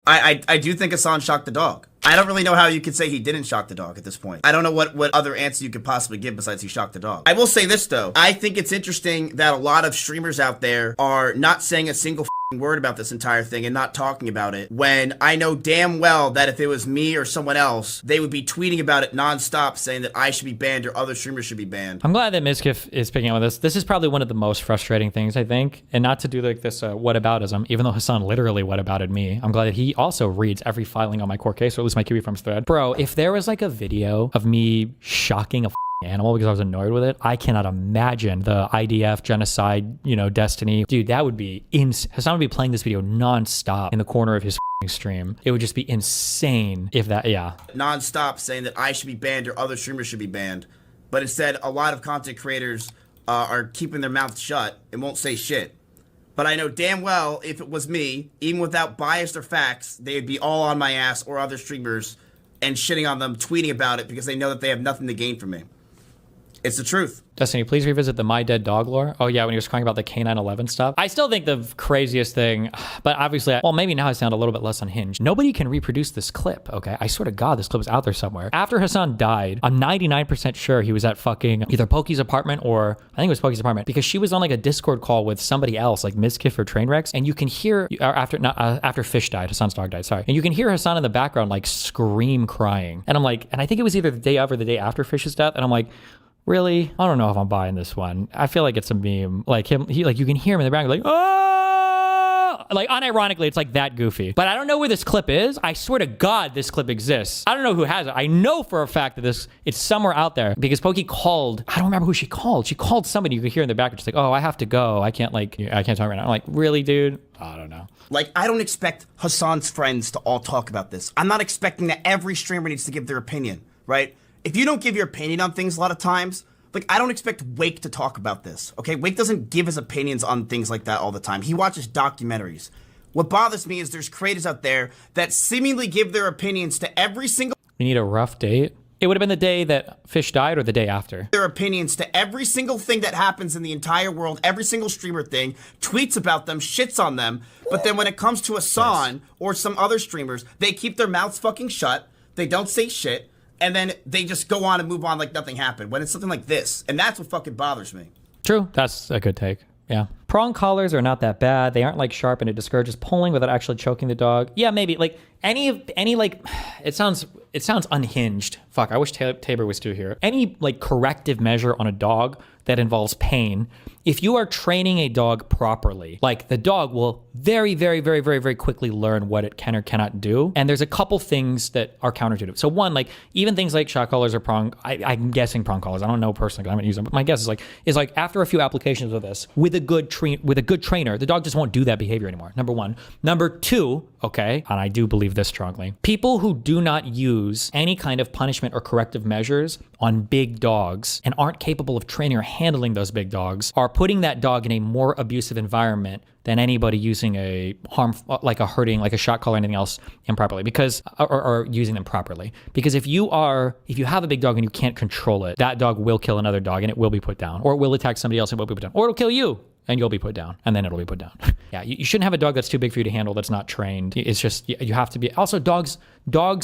I do think Hasan shocked the dog. I don't really know how you could say he didn't shock the dog at this point. I don't know what other answer you could possibly give besides he shocked the dog. I will say this though. I think it's interesting that a lot of streamers out there are not saying a single word about this entire thing and not talking about it, when I know damn well that if it was me or someone else, they would be tweeting about it nonstop saying that I should be banned or other streamers should be banned. I'm glad that Mizkif is picking up on this. This is probably one of the most frustrating things, I think, and not to do like this whataboutism, even though Hasan literally whatabouted me. I'm glad that he also reads every filing on my court case, or at least my QB Farms thread. Bro, if there was like a video of me shocking a animal because I was annoyed with it, I cannot imagine the IDF genocide, destiny. Dude, that would be insane. Hasan would be playing this video nonstop in the corner of his stream. It would just be insane if that, nonstop saying that I should be banned or other streamers should be banned. But instead, a lot of content creators are keeping their mouths shut and won't say shit. But I know damn well if it was me, even without bias or facts, they would be all on my ass or other streamers and shitting on them, tweeting about it because they know that they have nothing to gain from me. It's the truth. Destiny, please revisit the My Dead Dog lore. Oh yeah, when he was crying about the K911 stuff. I still think the craziest thing, but obviously, well, maybe now I sound a little bit less unhinged. Nobody can reproduce this clip, okay? I swear to God, this clip is out there somewhere. After Hasan died, I'm 99% sure he was at fucking either Pokey's apartment or I think it was Pokey's apartment, because she was on like a Discord call with somebody else, like Mizkif or Trainwrecks, and you can hear, after Fish died, Hasan's dog died, sorry. And you can hear Hasan in the background like scream crying. And I'm like, and I think it was either the day of or the day after Fish's death, and I'm like, really? I don't know if I'm buying this one. I feel like it's a meme. Like him, you can hear him in the background like, oh! Like unironically, it's like that goofy. But I don't know where this clip is. I swear to God, this clip exists. I don't know who has it. I know for a fact that it's somewhere out there because Pokey called. I don't remember who she called. She called somebody you could hear in the background. She's like, oh, I have to go. I can't talk right now. I'm like, really, dude? I don't know. Like, I don't expect Hasan's friends to all talk about this. I'm not expecting that every streamer needs to give their opinion, right? If you don't give your opinion on things a lot of times, like, I don't expect Wake to talk about this, okay? Wake doesn't give his opinions on things like that all the time. He watches documentaries. What bothers me is there's creators out there that seemingly give their opinions to every single... You need a rough date? It would have been the day that Fish died or the day after? Their opinions to every single thing that happens in the entire world, every single streamer thing, tweets about them, shits on them, but then when it comes to Hasan or some other streamers, they keep their mouths fucking shut, they don't say shit, and then they just go on and move on like nothing happened when it's something like this. And that's what fucking bothers me. True. That's a good take. Yeah. Prong collars are not that bad. They aren't like sharp and it discourages pulling without actually choking the dog. Yeah, maybe. Like any like, it sounds unhinged. Fuck, I wish Tabor was still here. Any like corrective measure on a dog that involves pain, if you are training a dog properly, like the dog will very, very, very, very, very quickly learn what it can or cannot do. And there's a couple things that are counterintuitive. So one, like even things like shock collars or prong, I'm guessing prong collars. I don't know personally because I haven't used them, but my guess is like after a few applications of this with a good trainer, the dog just won't do that behavior anymore. Number one. Number two, okay, and I do believe this strongly, people who do not use any kind of punishment or corrective measures on big dogs and aren't capable of training or handling those big dogs are putting that dog in a more abusive environment than anybody using a hurting, like a shock collar or anything else improperly, because, or using them properly. Because if you have a big dog and you can't control it, that dog will kill another dog and it will be put down, or it will attack somebody else and it will be put down, or it'll kill you and you'll be put down, and then it'll be put down. Yeah, you shouldn't have a dog that's too big for you to handle, that's not trained. It's just, you have to be, also dogs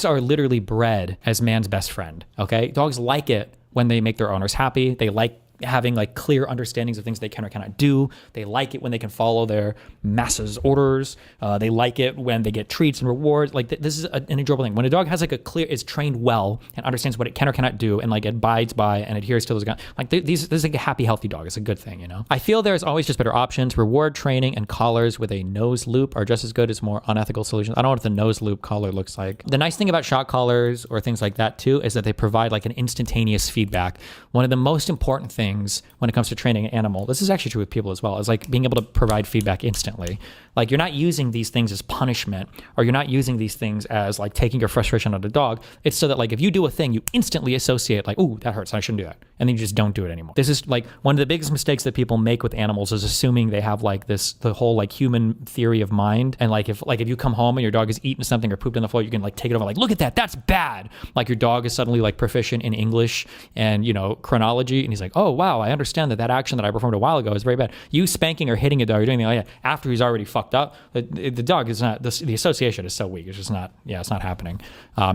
are literally bred as man's best friend, okay? Dogs like it when they make their owners happy. They like having like clear understandings of things they can or cannot do. They like it when they can follow their master's orders. They like it when they get treats and rewards. Like this is an enjoyable thing. When a dog has like is trained well and understands what it can or cannot do and like abides by and adheres to those guys, like this is like a happy, healthy dog. It's a good thing, you know? I feel there's always just better options. Reward training and collars with a nose loop are just as good as more unethical solutions. I don't know what the nose loop collar looks like. The nice thing about shock collars or things like that too is that they provide like an instantaneous feedback. One of the most important things when it comes to training an animal, this is actually true with people as well, is like being able to provide feedback instantly. Like you're not using these things as punishment, or you're not using these things as like taking your frustration on the dog. It's so that like if you do a thing, you instantly associate like, ooh, that hurts, I shouldn't do that. And then you just don't do it anymore. This is like one of the biggest mistakes that people make with animals is assuming they have like the whole like human theory of mind. And like if you come home and your dog is eating something or pooped on the floor, you can like take it over like, look at that, that's bad. Like your dog is suddenly like proficient in English and, you know, chronology. And he's like, oh, wow, I understand that action that I performed a while ago is very bad. You spanking or hitting a dog or doing anything like that after he's already fucked up, the dog is not, the association is so weak. It's just not, it's not happening.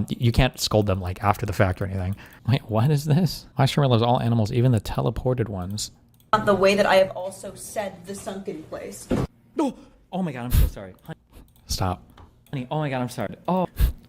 You can't scold them like after the fact or anything. Wait, what is this? My streamer loves all animals, even the teleported ones. The way that I have also said the sunken place. Oh my God, I'm so sorry. Stop. Honey, oh my God, I'm sorry. Oh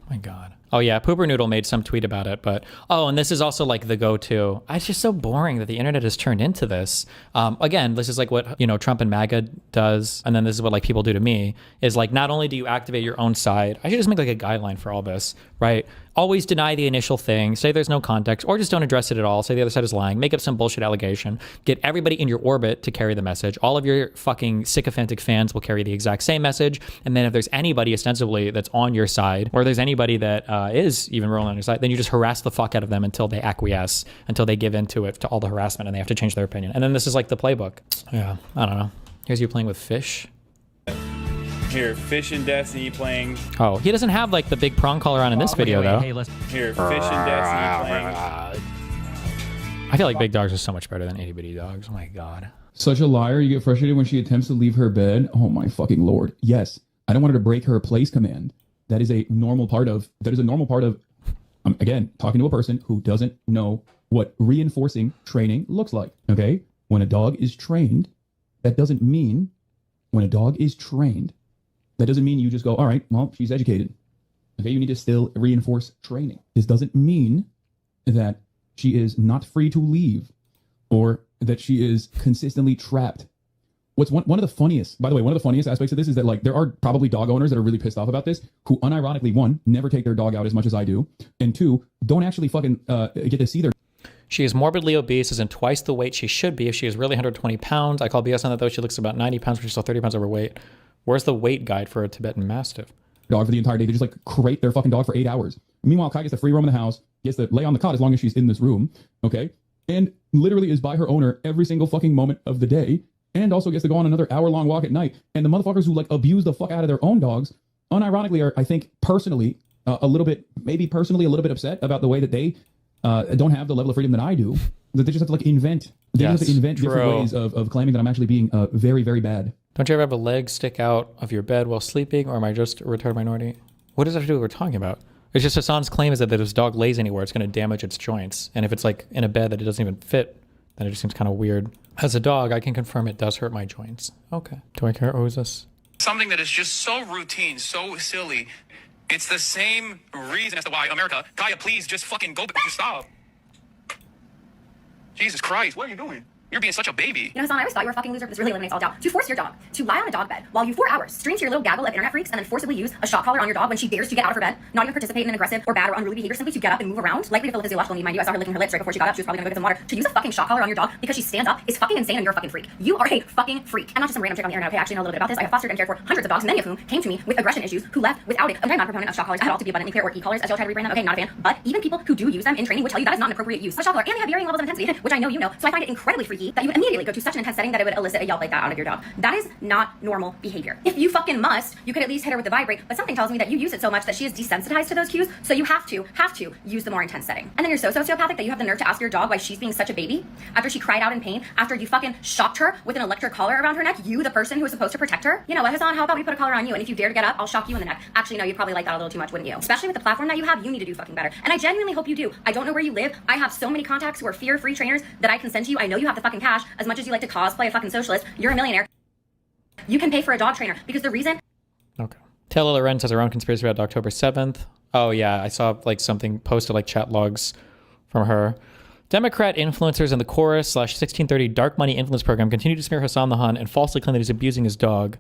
my God. Oh yeah, Pooper Noodle made some tweet about it, but and this is also like the go-to. It's just so boring that the internet has turned into this. Again, this is like what Trump and MAGA does, and then this is what like people do to me. Is like not only do you activate your own side, I should just make like a guideline for all this, right? Always deny the initial thing, say there's no context, or just don't address it at all. Say the other side is lying, make up some bullshit allegation, get everybody in your orbit to carry the message. All of your fucking sycophantic fans will carry the exact same message. And then if there's anybody ostensibly that's on your side, or there's anybody that is even rolling on your side, then you just harass the fuck out of them until they acquiesce, until they give into it, to all the harassment, and they have to change their opinion. And then this is like the playbook. Yeah, I don't know. Here's you playing with fish. Here, Fish and Destiny playing. Oh, he doesn't have like the big prong collar on in this video though. Here, Fish and Destiny playing. I feel like big dogs are so much better than itty bitty dogs. Oh my God. Such a liar. You get frustrated when she attempts to leave her bed. Oh my fucking Lord. Yes. I don't want her to break her place command. That is a normal part of, again, talking to a person who doesn't know what reinforcing training looks like. Okay. When a dog is trained, that doesn't mean you just go, all right, well, she's educated. Okay, you need to still reinforce training. This doesn't mean that she is not free to leave or that she is consistently trapped. What's one of the funniest, by the way, one of the funniest aspects of this is that like there are probably dog owners that are really pissed off about this, who unironically, one, never take their dog out as much as I do, and two, don't actually fucking get to see their. She is morbidly obese, is in twice the weight she should be if she is really 120 pounds. I call BS on that though. She looks about 90 pounds, but she's still 30 pounds overweight. Where's the weight guide for a Tibetan Mastiff? Dog for the entire day. They just like crate their fucking dog for 8 hours. Meanwhile, Kai gets the free roam in the house, gets to lay on the cot as long as she's in this room, okay? And literally is by her owner every single fucking moment of the day, and also gets to go on another hour-long walk at night. And the motherfuckers who like abuse the fuck out of their own dogs, unironically are, I think, personally a little bit upset about the way that they don't have the level of freedom that I do. That they just have to like invent. They have to invent different ways of claiming that I'm actually being very, very bad. Don't you ever have a leg stick out of your bed while sleeping, or am I just a retarded minority? What does that have to do with what we're talking about? It's just Hasan's claim is that if his dog lays anywhere, it's going to damage its joints. And if it's like in a bed that it doesn't even fit, then it just seems kind of weird. As a dog, I can confirm it does hurt my joints. Okay. Do I care? Oh, is this? Something that is just so routine, so silly. It's the same reason as to why America, Kaya, please just fucking go, just stop. Jesus Christ, what are you doing? You're being such a baby. Hasan, I always thought you were a fucking loser, but this really eliminates all doubt. To force your dog to lie on a dog bed while you 4 hours stream to your little gaggle of internet freaks and then forcibly use a shock collar on your dog when she dares to get out of her bed, not even participate in an aggressive or bad or unruly behavior, simply to get up and move around, likely to feel a physiological need, mind you. I saw her licking her lips right before she got up. She was probably gonna go get some water. To use a fucking shock collar on your dog because she stands up is fucking insane, and you're a fucking freak. You are a fucking freak. And not just some random chick on the internet. Okay, I actually know a little bit about this. I have fostered and cared for hundreds of dogs, many of whom came to me with aggression issues, who left without it. I'm not a proponent of shock collars at all, to be abundantly clear, or e-collars, as y'all try to rebrand them. Okay, not a fan. But even people who do use them in training would tell you that is not an appropriate use of a shock collar, and they have varying levels of intensity, which I know you know. So I find it incredibly freaky that you immediately go to such an intense setting that it would elicit a yelp like that out of your dog. That is not normal behavior. If you fucking must, you could at least hit her with the vibrate, but something tells me that you use it so much that she is desensitized to those cues, so you have to use the more intense setting. And then you're so sociopathic that you have the nerve to ask your dog why she's being such a baby after she cried out in pain, after you fucking shocked her with an electric collar around her neck, you, the person who was supposed to protect her. You know what, Hasan, how about we put a collar on you, and if you dare to get up, I'll shock you in the neck. Actually, no, you'd probably like that a little too much, wouldn't you? Especially with the platform that you have, you need to do fucking better. And I genuinely hope you do. I don't know where you live. I have so many contacts who are fear-free trainers that I can send to you. I know you have the fucking cash. As much as you like to cosplay a fucking socialist, you're a millionaire. You can pay for a dog trainer, because the reason... Okay. Taylor Lorenz has her own conspiracy about October 7th. Oh, yeah. I saw like something posted, like chat logs from her. Democrat influencers in the Chorus/1630 Dark Money Influence Program continue to smear Hasan the Hun and falsely claim that he's abusing his dog.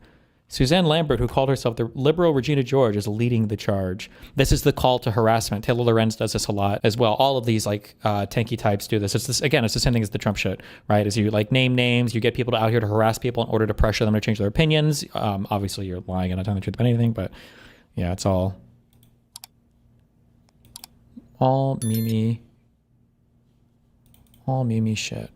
Suzanne Lambert, who called herself the liberal Regina George, is leading the charge. This is the call to harassment. Taylor Lorenz does this a lot as well. All of these like tanky types do this. It's this again. It's the same thing as the Trump shit, right? As you like name names, you get people out here to harass people in order to pressure them to change their opinions. Obviously, you're lying and not telling the truth about anything, but yeah, it's all Mimi shit.